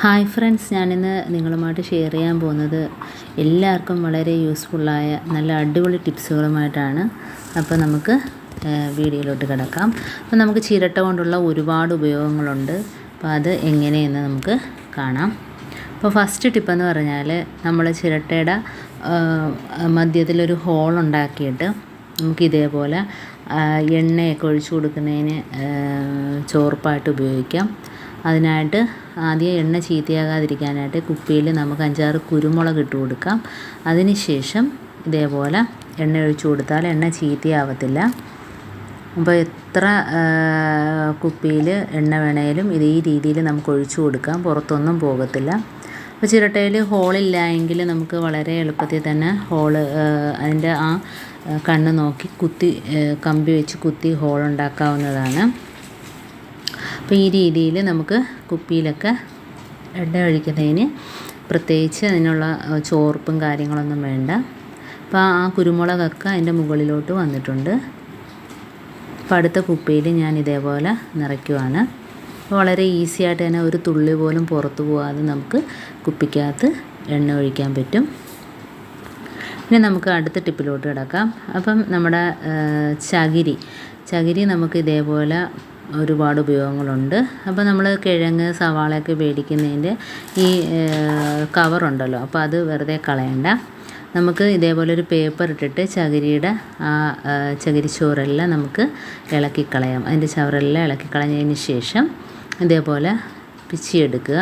Hi friends, ഞാനിന്ന് നിങ്ങളുമായിട്ട് share ചെയ്യാൻ പോകുന്നത് എല്ലാവർക്കും വളരെ യൂസ്ഫുള്ളായ നല്ല അടിപൊളി ടിപ്സുകളുമായിട്ടാണ്. അപ്പോൾ നമുക്ക് വീഡിയോയിലോട്ട് കിടക്കാം. അപ്പോൾ നമുക്ക് ചിരട്ട കൊണ്ടുള്ള ഒരുപാട് ഉപയോഗങ്ങളുണ്ട്. അപ്പോൾ അത് എങ്ങനെയെന്ന് നമുക്ക് കാണാം. അപ്പോൾ ഫസ്റ്റ് ടിപ്പെന്ന് പറഞ്ഞാൽ നമ്മൾ ചിരട്ടയുടെ മധ്യത്തിലൊരു ഹോൾ ഉണ്ടാക്കിയിട്ട് നമുക്കിതേപോലെ എണ്ണയൊക്കെ ഒഴിച്ചു കൊടുക്കുന്നതിന് ചോർപ്പായിട്ട് ഉപയോഗിക്കാം. അതിനായിട്ട് ആദ്യം എണ്ണ ചീത്തയാകാതിരിക്കാനായിട്ട് കുപ്പിയിൽ നമുക്ക് 5-6 കുരുമുളക് ഇട്ട് കൊടുക്കാം. അതിന് ശേഷം ഇതേപോലെ എണ്ണ ഒഴിച്ചു കൊടുത്താൽ എണ്ണ ചീത്തയാവത്തില്ല. അപ്പോൾ എത്ര കുപ്പിയിൽ എണ്ണ വേണേലും ഈ രീതിയിൽ നമുക്ക് ഒഴിച്ചു കൊടുക്കാം, പുറത്തൊന്നും പോകത്തില്ല. അപ്പോൾ ചിരട്ടയിൽ ഹോളില്ല എങ്കിൽ നമുക്ക് വളരെ എളുപ്പത്തിൽ തന്നെ അതിൻ്റെ ആ കണ്ണ് നോക്കി കമ്പി വെച്ച് കുത്തി ഹോളുണ്ടാക്കാവുന്നതാണ്. അപ്പോൾ ഈ രീതിയിൽ നമുക്ക് കുപ്പിയിലൊക്കെ എണ്ണ ഒഴിക്കുന്നതിന് പ്രത്യേകിച്ച് അതിനുള്ള ചോർപ്പും കാര്യങ്ങളൊന്നും വേണ്ട. അപ്പോൾ ആ കുരുമുളകൊക്കെ അതിൻ്റെ മുകളിലോട്ട് വന്നിട്ടുണ്ട്. അപ്പോൾ അടുത്ത കുപ്പിയിൽ ഞാൻ ഇതേപോലെ നിറയ്ക്കുവാണ്. അപ്പോൾ വളരെ ഈസി ആയിട്ട് തന്നെ ഒരു തുള്ളി പോലും പുറത്തു പോകാതെ നമുക്ക് കുപ്പിക്കകത്ത് എണ്ണ ഒഴിക്കാൻ പറ്റും. ഇനി നമുക്ക് അടുത്ത ടിപ്പിലോട്ട് കിടക്കാം. അപ്പം നമ്മുടെ ചകിരി നമുക്ക് ഇതേപോലെ ഒരുപാട് ഉപയോഗങ്ങളുണ്ട്. അപ്പോൾ നമ്മൾ കിഴങ്ങ് സവാളയൊക്കെ മേടിക്കുന്നതിൻ്റെ ഈ കവറുണ്ടല്ലോ, അപ്പോൾ അത് വെറുതെ കളയണ്ട. നമുക്ക് ഇതേപോലെ ഒരു പേപ്പർ ഇട്ടിട്ട് ചകിരിയുടെ ആ ചകിരിച്ചോറെല്ലാം നമുക്ക് ഇളക്കിക്കളയാം. അതിൻ്റെ ചവറെല്ലാം ഇളക്കിക്കളഞ്ഞതിന് ശേഷം ഇതേപോലെ പിച്ചിയെടുക്കുക.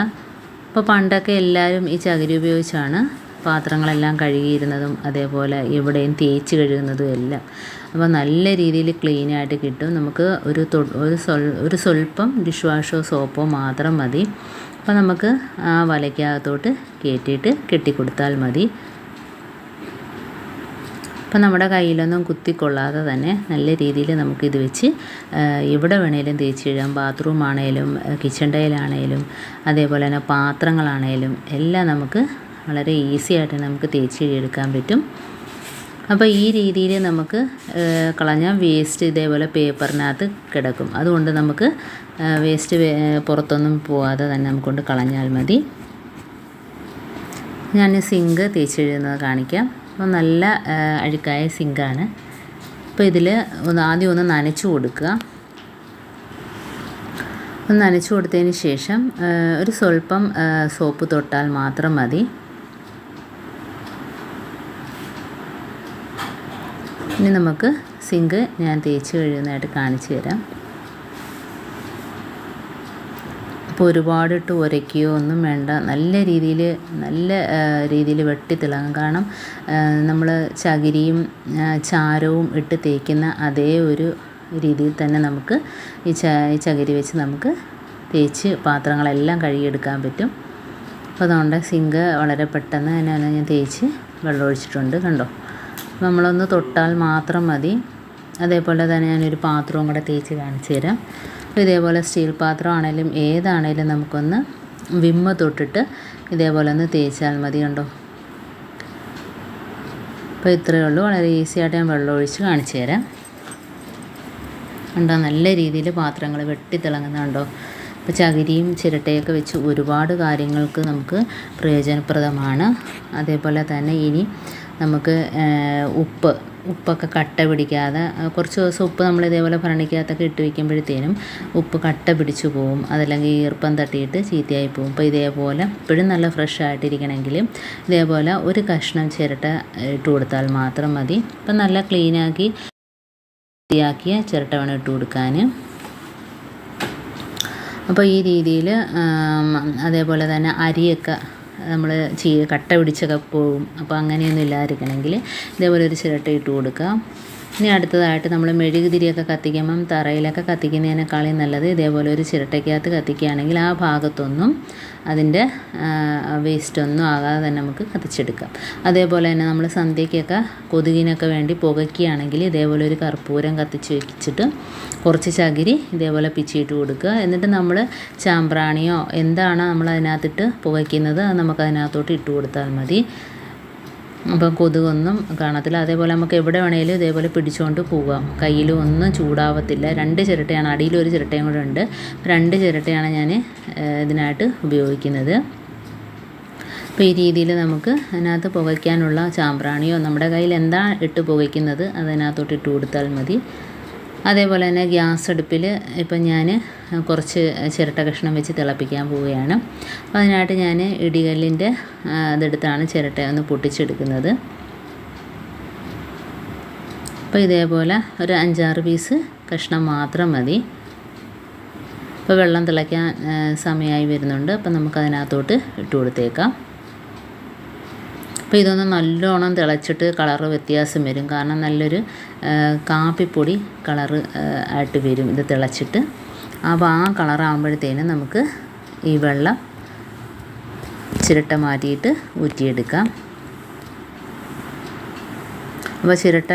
അപ്പോൾ പണ്ടൊക്കെ എല്ലാവരും ഈ ചകിരി ഉപയോഗിച്ചാണ് പാത്രങ്ങളെല്ലാം കഴുകിയിരുന്നതും അതേപോലെ എവിടെയും തേച്ച് കഴുകുന്നതും എല്ലാം. അപ്പോൾ നല്ല രീതിയിൽ ക്ലീനായിട്ട് കിട്ടും. നമുക്ക് ഒരു സ്വല്പം ഡിഷ് വാഷോ സോപ്പോ മാത്രം മതി. അപ്പോൾ നമുക്ക് ആ വലയ്ക്കകത്തോട്ട് കയറ്റിയിട്ട് കെട്ടിക്കൊടുത്താൽ മതി. അപ്പോൾ നമ്മുടെ കയ്യിലൊന്നും കുത്തിക്കൊള്ളാതെ തന്നെ നല്ല രീതിയിൽ നമുക്കിത് വെച്ച് എവിടെ വേണേലും തേച്ച് കഴുകാം. ബാത്റൂം ആണേലും കിച്ചൺ ടൈലാണേലും അതേപോലെ തന്നെ പാത്രങ്ങളാണേലും എല്ലാം നമുക്ക് വളരെ ഈസി ആയിട്ട് നമുക്ക് തേച്ച് കഴുകിയെടുക്കാൻ പറ്റും. അപ്പോൾ ഈ രീതിയിൽ നമുക്ക് കളഞ്ഞാൽ വേസ്റ്റ് ഇതേപോലെ പേപ്പറിനകത്ത് കിടക്കും. അതുകൊണ്ട് നമുക്ക് വേസ്റ്റ് പുറത്തൊന്നും പോകാതെ തന്നെ നമുക്കൊണ്ട് കളഞ്ഞാൽ മതി. ഞാൻ സിങ്ക് തേച്ച് കഴുകുന്നത് കാണിക്കാം. അപ്പോൾ നല്ല അഴുക്കായ സിങ്കാണ്. അപ്പോൾ ഇതിൽ ആദ്യം ഒന്ന് നനച്ചു കൊടുക്കുക. ഒന്ന് നനച്ചു കൊടുത്തതിന് ശേഷം ഒരു സ്വല്പം സോപ്പ് തൊട്ടാൽ മാത്രം മതി. ഇനി നമുക്ക് സിങ്ക് ഞാൻ തേച്ച് കഴുകുന്നതായിട്ട് കാണിച്ചു തരാം. അപ്പോൾ ഒരുപാടിട്ട് ഉരയ്ക്കുകയോ ഒന്നും വേണ്ട. നല്ല രീതിയിൽ വെട്ടിത്തിളങ്ങും. കാരണം നമ്മൾ ചകിരിയും ചാരവും ഇട്ട് തേക്കുന്ന അതേ ഒരു രീതിയിൽ തന്നെ നമുക്ക് ഈ ചകിരി വെച്ച് നമുക്ക് തേച്ച് പാത്രങ്ങളെല്ലാം കഴുകിയെടുക്കാൻ പറ്റും. അപ്പോൾ അതുകൊണ്ട് സിങ്ക് വളരെ പെട്ടെന്ന് തന്നെ ഞാൻ തേച്ച് വെള്ളമൊഴിച്ചിട്ടുണ്ട്, കണ്ടോ. നമ്മളൊന്ന് തൊട്ടാൽ മാത്രം മതി. അതേപോലെ തന്നെ ഞാനൊരു പാത്രവും കൂടെ തേച്ച് കാണിച്ചു തരാം. അപ്പോൾ ഇതേപോലെ സ്റ്റീൽ പാത്രം ആണെങ്കിലും ഏതാണേലും നമുക്കൊന്ന് വിമ്മ് തൊട്ടിട്ട് ഇതേപോലെ ഒന്ന് തേച്ചാൽ മതി, കണ്ടോ. അപ്പോൾ ഇത്രയേ ഉള്ളൂ. വളരെ ഈസി ആയിട്ട് ഞാൻ വെള്ളം ഒഴിച്ച് കാണിച്ചു തരാം. കണ്ടോ, നല്ല രീതിയിൽ പാത്രങ്ങൾ വെട്ടിത്തിളങ്ങുന്നുണ്ടോ. അപ്പോൾ ചകിരിയും ചിരട്ടയൊക്കെ വെച്ച് ഒരുപാട് കാര്യങ്ങൾക്ക് നമുക്ക് പ്രയോജനപ്രദമാണ്. അതേപോലെ തന്നെ ഇനി നമുക്ക് ഉപ്പൊക്കെ കട്ട പിടിക്കാതെ കുറച്ച് ദിവസം ഉപ്പ് നമ്മൾ ഇതേപോലെ ഭരണിക്കകത്തൊക്കെ ഇട്ട് വയ്ക്കുമ്പോഴത്തേനും ഉപ്പ് കട്ട പിടിച്ചു പോവും, അതല്ലെങ്കിൽ ഈർപ്പം തട്ടിയിട്ട് ചീത്തയായി പോവും. അപ്പോൾ ഇതേപോലെ എപ്പോഴും നല്ല ഫ്രഷ് ആയിട്ടിരിക്കണമെങ്കിൽ ഇതേപോലെ ഒരു കഷ്ണം ചിരട്ട ഇട്ട് കൊടുത്താൽ മാത്രം മതി. അപ്പം നല്ല ക്ലീനാക്കി വൃത്തിയാക്കിയ ചിരട്ട വേണം ഇട്ട് കൊടുക്കാൻ. അപ്പോൾ ഈ രീതിയിൽ അതേപോലെ തന്നെ അരിയൊക്കെ നമ്മൾ കട്ട പിടിച്ചൊക്കെ പോവും. അപ്പോൾ അങ്ങനെയൊന്നും ഇല്ലാതിരിക്കണമെങ്കിൽ ഇതേപോലെ ഒരു ചിരട്ട ഇട്ട് കൊടുക്കുക. ഇനി അടുത്തതായിട്ട് നമ്മൾ മെഴുകുതിരിയൊക്കെ കത്തിക്കുമ്പം തറയിലൊക്കെ കത്തിക്കുന്നതിനേക്കാളും നല്ലത് ഇതേപോലെ ഒരു ചിരട്ടയ്ക്കകത്ത് കത്തിക്കുകയാണെങ്കിൽ ആ ഭാഗത്തൊന്നും അതിൻ്റെ വേസ്റ്റൊന്നും ആകാതെ തന്നെ നമുക്ക് കത്തിച്ചെടുക്കാം. അതേപോലെ തന്നെ നമ്മൾ സന്ധ്യയ്ക്കൊക്കെ കൊതുകിനൊക്കെ വേണ്ടി പുകയ്ക്കുകയാണെങ്കിൽ ഇതേപോലെ ഒരു കർപ്പൂരം കത്തിച്ച് വെച്ചിട്ട് കുറച്ച് ചകിരി ഇതേപോലെ പിച്ചിയിട്ട് കൊടുക്കുക. എന്നിട്ട് നമ്മൾ ചാമ്പ്രാണിയോ എന്താണ് നമ്മൾ അതിനകത്തിട്ട് പുകയ്ക്കുന്നത് അത് നമുക്ക് അതിനകത്തോട്ട് ഇട്ട് കൊടുത്താൽ മതി. അപ്പം കൊതുകൊന്നും കാണത്തില്ല. അതേപോലെ നമുക്ക് എവിടെ വേണേലും ഇതേപോലെ പിടിച്ചുകൊണ്ട് പോകാം. കയ്യിലും ഒന്നും ചൂടാവത്തില്ല. 2 ചിരട്ടയാണ്, അടിയിലൊരു ചിരട്ടയും കൂടെ ഉണ്ട്. 2 ചിരട്ടയാണ് ഞാൻ ഇതിനായിട്ട് ഉപയോഗിക്കുന്നത്. അപ്പോൾ ഈ രീതിയിൽ നമുക്ക് അതിനകത്ത് പുകയ്ക്കാനുള്ള ചാമ്പ്രാണിയോ നമ്മുടെ കയ്യിൽ എന്താ ഇട്ട് പുകയ്ക്കുന്നത് അതിനകത്തോട്ട് ഇട്ട് കൊടുത്താൽ മതി. അതേപോലെ തന്നെ ഗ്യാസ് അടുപ്പിൽ ഇപ്പം ഞാൻ കുറച്ച് ചിരട്ട കഷ്ണം വെച്ച് തിളപ്പിക്കാൻ പോവുകയാണ്. അപ്പോൾ അതിനായിട്ട് ഞാൻ ഇടികല്ലിൻ്റെ അതെടുത്താണ് ചിരട്ട ഒന്ന് പൊട്ടിച്ചെടുക്കുന്നത്. അപ്പോൾ ഇതേപോലെ ഒരു 5-6 പീസ് കഷ്ണം മാത്രം മതി. ഇപ്പോൾ വെള്ളം തിളയ്ക്കാൻ സമയമായി വരുന്നുണ്ട്. അപ്പോൾ നമുക്കതിനകത്തോട്ട് ഇട്ട് കൊടുത്തേക്കാം. അപ്പോൾ ഇതൊന്ന് നല്ലോണം തിളച്ചിട്ട് കളറ് വ്യത്യാസം വരും. കാരണം നല്ലൊരു കാപ്പിപ്പൊടി കളറ് ആയിട്ട് വരും ഇത് തിളച്ചിട്ട്. അപ്പോൾ ആ കളറാകുമ്പോഴത്തേനും നമുക്ക് ഈ വെള്ളം ചിരട്ട മാറ്റിയിട്ട് ഊറ്റിയെടുക്കാം. അപ്പോൾ ചിരട്ട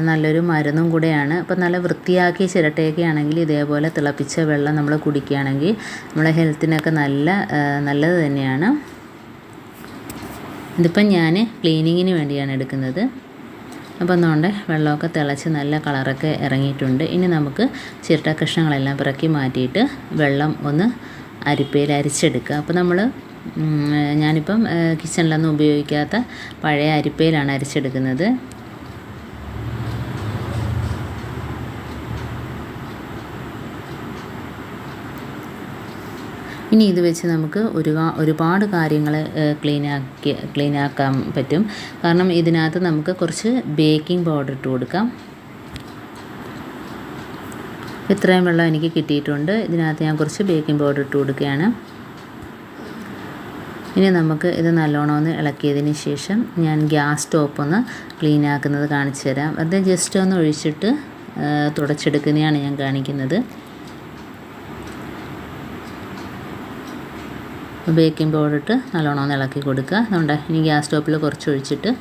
നല്ലൊരു മരുന്നും കൂടെയാണ്. അപ്പോൾ നല്ല വൃത്തിയാക്കിയ ചിരട്ടയൊക്കെ ആണെങ്കിൽ ഇതേപോലെ തിളപ്പിച്ച വെള്ളം നമ്മൾ കുടിക്കുകയാണെങ്കിൽ നമ്മളെ ഹെൽത്തിനൊക്കെ നല്ലത് തന്നെയാണ്. ഇതിപ്പം ഞാൻ ക്ലീനിങ്ങിന് വേണ്ടിയാണ് എടുക്കുന്നത്. അപ്പോൾ ഒന്നുകൊണ്ട് വെള്ളമൊക്കെ തിളച്ച് നല്ല കളറൊക്കെ ഇറങ്ങിയിട്ടുണ്ട്. ഇനി നമുക്ക് ചിരട്ട കഷ്ണങ്ങളെല്ലാം പിറക്കി മാറ്റിയിട്ട് വെള്ളം ഒന്ന് അരിപ്പയിൽ അരിച്ചെടുക്കുക. അപ്പോൾ ഞാനിപ്പം കിച്ചണിലൊന്നും ഉപയോഗിക്കാത്ത പഴയ അരിപ്പയിലാണ് അരിച്ചെടുക്കുന്നത്. ഇനി ഇത് വെച്ച് നമുക്ക് ഒരുപാട് കാര്യങ്ങൾ ക്ലീനാക്കാൻ പറ്റും. കാരണം ഇതിനകത്ത് നമുക്ക് കുറച്ച് ബേക്കിംഗ് പൗഡർ ഇട്ട് കൊടുക്കാം. ഇത്രയും വെള്ളം എനിക്ക് കിട്ടിയിട്ടുണ്ട്. ഇതിനകത്ത് ഞാൻ കുറച്ച് ബേക്കിംഗ് പൗഡർ ഇട്ട് കൊടുക്കുകയാണ്. ഇനി നമുക്ക് ഇത് നല്ലോണം ഒന്ന് ഇളക്കിയതിന് ശേഷം ഞാൻ ഗ്യാസ് സ്റ്റോപ്പ് ഒന്ന് ക്ലീനാക്കുന്നത് കാണിച്ചു തരാം. അത് ജസ്റ്റ് ഒന്ന് ഒഴിച്ചിട്ട് തുടച്ചെടുക്കുന്നതാണ് ഞാൻ കാണിക്കുന്നത്. ബേക്കിംഗ് പൗഡർ ഇട്ട് നല്ലോണം ഒന്ന് ഇളക്കി കൊടുക്കുക. അതുകൊണ്ട് ഇനി ഗ്യാസ് സ്റ്റോപ്പിൽ കുറച്ച് ഒഴിച്ചിട്ട്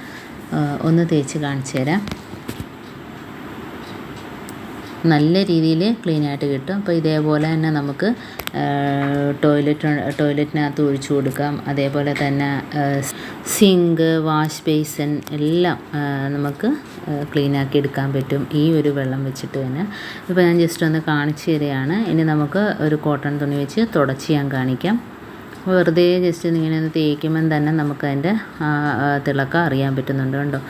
ഒന്ന് തേച്ച് കാണിച്ചു തരാം. നല്ല രീതിയിൽ ക്ലീനായിട്ട് കിട്ടും. അപ്പോൾ ഇതേപോലെ തന്നെ നമുക്ക് ടോയ്ലറ്റിനകത്ത് ഒഴിച്ചു കൊടുക്കാം. അതേപോലെ തന്നെ സിങ്ക്, വാഷ് ബേസിൻ എല്ലാം നമുക്ക് ക്ലീനാക്കി എടുക്കാൻ പറ്റും ഈ ഒരു വെള്ളം വെച്ചിട്ട് തന്നെ. ഇപ്പോൾ ഞാൻ ജസ്റ്റ് ഒന്ന് കാണിച്ചു തരികയാണ്. ഇനി നമുക്ക് ഒരു കോട്ടൺ തുണി വെച്ച് തുടച്ച് ഞാൻ കാണിക്കാം. വെറുതെ ജസ്റ്റ് ഇങ്ങനെ ഒന്ന് തേക്കുമ്പം തന്നെ നമുക്കതിൻ്റെ തിളക്കം അറിയാൻ പറ്റുന്നുണ്ട്. കണ്ടോ?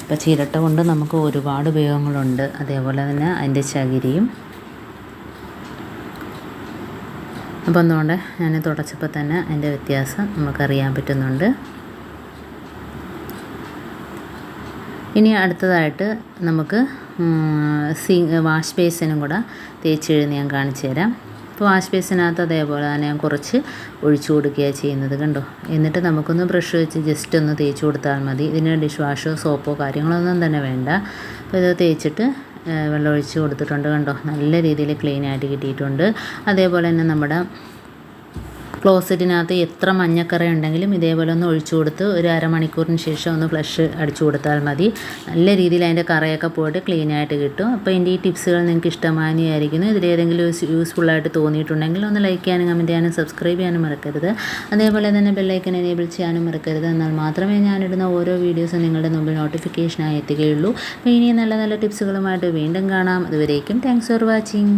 ഇപ്പോൾ ചിരട്ട കൊണ്ട് നമുക്ക് ഒരുപാട് ഉപയോഗങ്ങളുണ്ട്. അതേപോലെ തന്നെ അതിൻ്റെ ചകിരിയും. അപ്പോൾ അതുകൊണ്ട് ഞാൻ തുടച്ചപ്പോൾ തന്നെ അതിൻ്റെ വ്യത്യാസം നമുക്കറിയാൻ പറ്റുന്നുണ്ട്. ഇനി അടുത്തതായിട്ട് നമുക്ക് വാഷ് ബേസിനും കൂടെ തേച്ചെഴുതി ഞാൻ കാണിച്ചു തരാം. ഇപ്പോൾ വാഷ് ബേസിനകത്ത് അതേപോലെ തന്നെ ഞാൻ കുറച്ച് ഒഴിച്ചു കൊടുക്കുകയാണ് ചെയ്യുന്നത്. കണ്ടോ? എന്നിട്ട് നമുക്കൊന്ന് ബ്രഷ് വെച്ച് ജസ്റ്റ് ഒന്ന് തേച്ച് കൊടുത്താൽ മതി. ഇതിന് ഡിഷ് വാഷോ സോപ്പോ കാര്യങ്ങളൊന്നും തന്നെ വേണ്ട. അപ്പോൾ ഇത് തേച്ചിട്ട് വെള്ളം ഒഴിച്ച് കൊടുത്തിട്ടുണ്ട്. കണ്ടോ? നല്ല രീതിയിൽ ക്ലീനായിട്ട് കിട്ടിയിട്ടുണ്ട്. അതേപോലെ തന്നെ നമ്മുടെ ക്ലോസറ്റിനകത്ത് എത്ര മഞ്ഞക്കറ ഉണ്ടെങ്കിലും ഇതേപോലെ ഒന്ന് ഒഴിച്ചു കൊടുത്ത് ഒരു അരമണിക്കൂറിന് ശേഷം ഒന്ന് ഫ്ലഷ് അടിച്ചു കൊടുത്താൽ മതി. നല്ല രീതിയിൽ അതിൻ്റെ കറയൊക്കെ പോയിട്ട് ക്ലീനായിട്ട് കിട്ടും. അപ്പോൾ എൻ്റെ ഈ ടിപ്സുകൾ നിങ്ങൾക്ക് ഇഷ്ടമായിരിക്കുന്നു. ഇതിലേതെങ്കിലും യൂസ്ഫുള്ളായിട്ട് തോന്നിയിട്ടുണ്ടെങ്കിൽ ഒന്ന് ലൈക്ക് ചെയ്യാനും കമൻറ്റ് ചെയ്യാനും സബ്സ്ക്രൈബ് ചെയ്യാനും മറക്കരുത്. അതേപോലെ തന്നെ ബെല്ലൈക്കൻ എനേബിൾ ചെയ്യാനും മറക്കരുത്. എന്നാൽ മാത്രമേ ഞാനിടുന്ന ഓരോ വീഡിയോസും നിങ്ങളുടെ മുമ്പിൽ നോട്ടിഫിക്കേഷനായി എത്തുകയുള്ളൂ. അപ്പോൾ ഇനി നല്ല നല്ല ടിപ്സുകളുമായിട്ട് വീണ്ടും കാണാം. അതുവരേക്കും താങ്ക്സ് ഫോർ വാച്ചിങ്.